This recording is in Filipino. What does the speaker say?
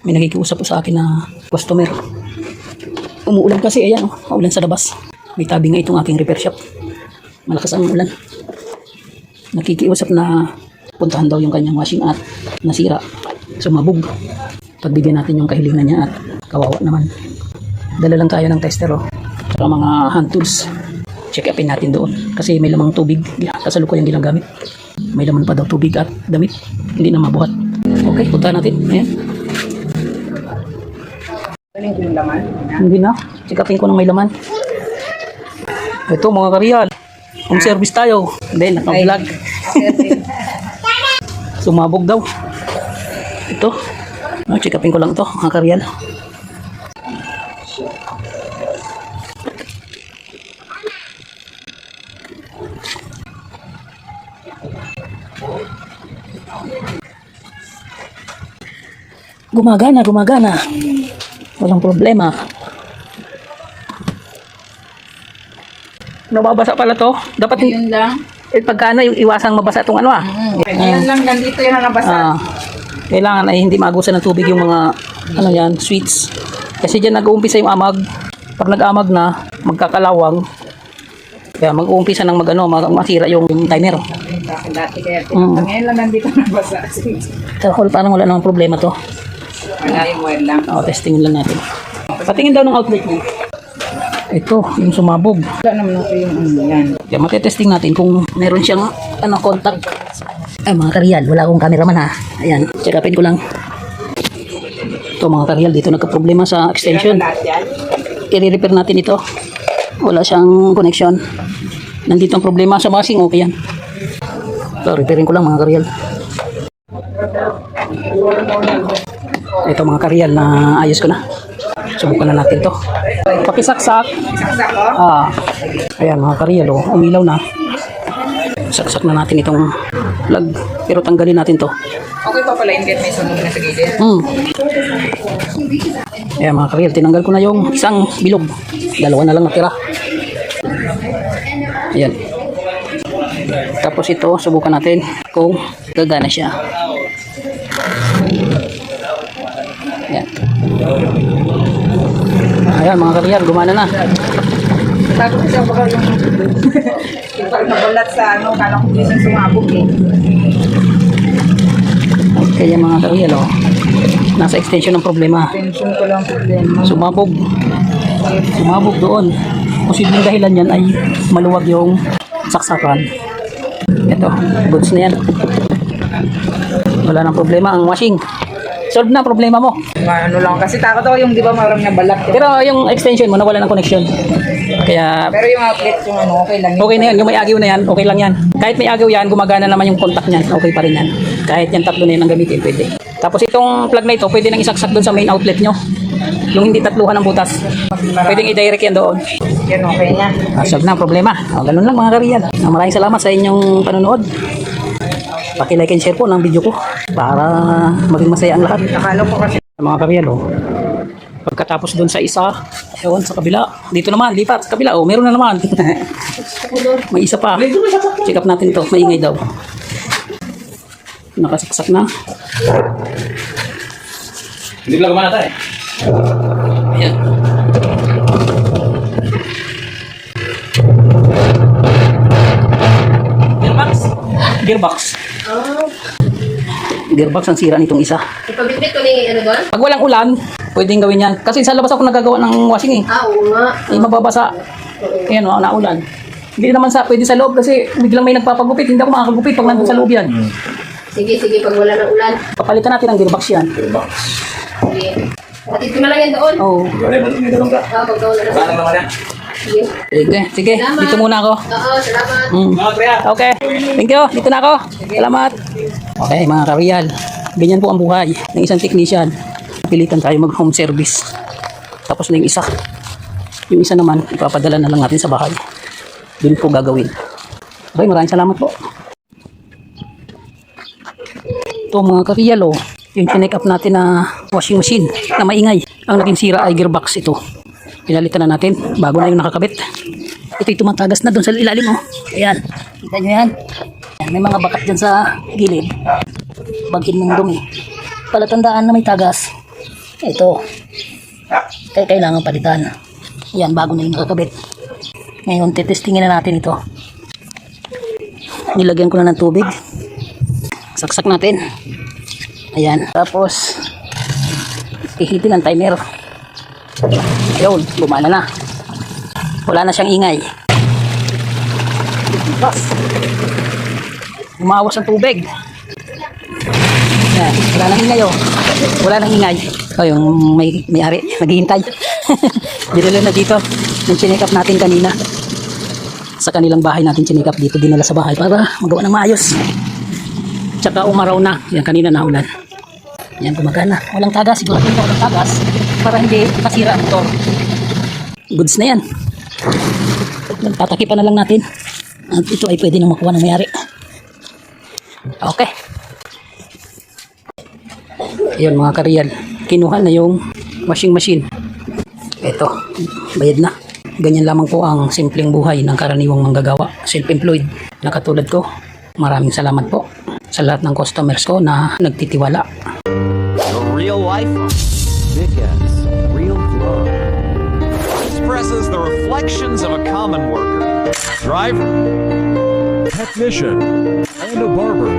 May nakikiusap po sa akin na customer. Umuulan kasi, ayan, maulan sa labas. May tabi nga itong aking repair shop. Malakas ang ulan. Nakikiusap na puntahan daw yung kanyang washing at nasira. Sumabog. Pagbigyan natin yung kahilingan niya at kawawa naman. Dala lang tayo ng tester, saka mga hand tools. Check upin natin doon kasi may lamang tubig. Kasalukuyan ginagamit. May laman pa daw tubig at damit. Hindi na mabuhat. Okay, punta natin. Ayan. Yung laman? Hindi na. Check upin ko ng may laman. Ito mga kareal. Home service tayo. Then, naka-vlog. Sumabog daw. Ito. Check upin ko lang ito mga kareal. Gumagana, gumagana. Walang problema. Nababasa pala to. Dapat Yun lang. pagkana yung iwasang mabasa itong ano Ngayon lang nandito yung nabasa. Kailangan ay hindi maagusan ng tubig yung mga ano yan, sweets. Kasi dyan nag-uumpisa yung amag. Pag nag-amag na, magkakalawang. Kaya mag-uumpisa ng masira yung timer. Dati kaya ngayon lang nandito nabasa. So, parang wala namang problema to. Ngayon mo lang. Testing lang natin. Patingin daw ng outlet niya. Ito, yung sumabog. Wala naman ako yung ano yan. Kaya matetesting natin kung meron siyang contact. Mga kareal, wala akong cameraman ha. Ayan, check upin ko lang. Ito mga kareal, dito nagka-problema sa extension. I-repair natin ito. Wala siyang connection. Nandito ang problema sa masing, okay yan. Ito, repairin ko lang mga kareal. Ito mga kareal na ayos ko na. Subukan na natin to. Pakisaksak. Saksak ko? Ayan mga kareal, umilaw na. Saksak na natin itong plug. Pero tanggalin natin to. Okay pa pala, hindi may sunog na sa gilid. Ayan mga kareal, tinanggal ko na yung isang bilog. Dalawa na lang natira. Ayan. Tapos ito, subukan natin kung gagana siya. Ayan. Ayan mga kareal, gumana na. Tapos siya baka yung parang nabalat sa ano, kala ko dito sumabog eh. Kaya mga kareal, nasa extension ng problema. Tension ko lang problema. Sumabog. Sumabog doon. Posibleng dahilan yan ay maluwag yung saksakan. Ito, goods na yan. Wala nang problema ang washing. Solve na problema mo. Ano lang, kasi takot ako yung di ba marang nabalat. Pero yung extension mo nawala ng connection. Kaya Pero yung outlet yung ano, okay lang. okay na yan. Yung may agaw na yan, okay lang yan. Kahit may agaw yan, gumagana naman yung contact niyan. Okay pa rin yan. Kahit yan tatlo na yan ang gamitin, pwede. Tapos itong plug na ito, pwede nang isaksak doon sa main outlet nyo. Yung hindi tatluhan ng butas. Pwedeng i-direct yan doon. Yan okay na. Solve na ang problema. Ganun lang mga kareal. Maraming salamat sa inyong panonood. Paki-like and share po ng video ko para maging masaya ang lahat. Akala ko kasi Mga kareal, pagkatapos doon sa isa, ewan sa kabila. Dito naman, lipat sa kabila. Meron na naman. May isa pa. Check up natin ito. Maingay daw. Nakasaksak na. Hindi lang kumana tayo. Ayan. Gearbox. Gearbox ang sira nitong isa. Ipabitbit ko ni ano doon? Pag walang ulan, pwedeng gawin yan. Kasi sa labas ako nagagawa ng washing Oo nga. mababasa. Ayan naulan. Hindi naman pwede sa loob kasi biglang may nagpapagupit. Hindi ako makakagupit pag nandun sa loob yan. Sige, pag wala ng ulan. Papalitan natin ang gearbox yan. Sige. Atid ko na lang yan doon. Oo. May dalong ka. Pag doon na Saan naman yan? Sige. Sige. Salamat. Dito muna ako. Oo, salamat. Mga kaya. Okay. Thank you. Dito na ako. Salamat. Okay mga kareal. Ganyan po ang buhay ng isang technician. Pilitan tayo mag home service. Tapos na yung isa. Yung isa naman, ipapadala na lang natin sa bahay. Doon po gagawin. Okay, maraming salamat po. Ito mga kareal, yung chinek up natin na washing machine na maingay. Ang naging sira ay gearbox ito. Pinalitan na natin bago na yung nakakabit. Ito'y tumatagas na doon sa ilalim. Ayan, kita nyo yan. May mga bakat dyan sa gilid. Baghin ng dumi. Palatandaan na may tagas. Ito. Kaya kailangan palitan. Yan, bago na yung nakakabit. Ngayon, titestingin na natin ito. Nilagyan ko na ng tubig. Saksak natin. Ayan. Tapos, ihitin ang timer. Ayun, gumana na. Wala na siyang ingay. Bas. Umawas ang tubig. Yan, wala nang ingay oh. Wala nang ingay. O yung may-ari, naghihintay. Dinala na dito. Yung chinik up natin kanina. Sa kanilang bahay natin chinik up dito. Dinala sa bahay para magawa ng maayos. Tsaka umaraw na. Yan, kanina na ulan. Yan, gumagana. Walang tagas. Siguro ito walang tagas. Para hindi kasira ang motor. Goods na yan. Tatakipan na lang natin. At ito ay pwede nang makuha ng may-ari. Okay. Ayun mga kareal. Kinuha na yung washing machine. Ito. Bayad na. Ganyan lamang po ang simpleng buhay ng karaniwang manggagawa. Self-employed. Na katulad ko. Maraming salamat po sa lahat ng customers ko na nagtitiwala. The real life Vickers Real Flow expresses the reflections of a common worker, driver, technician, and a barber.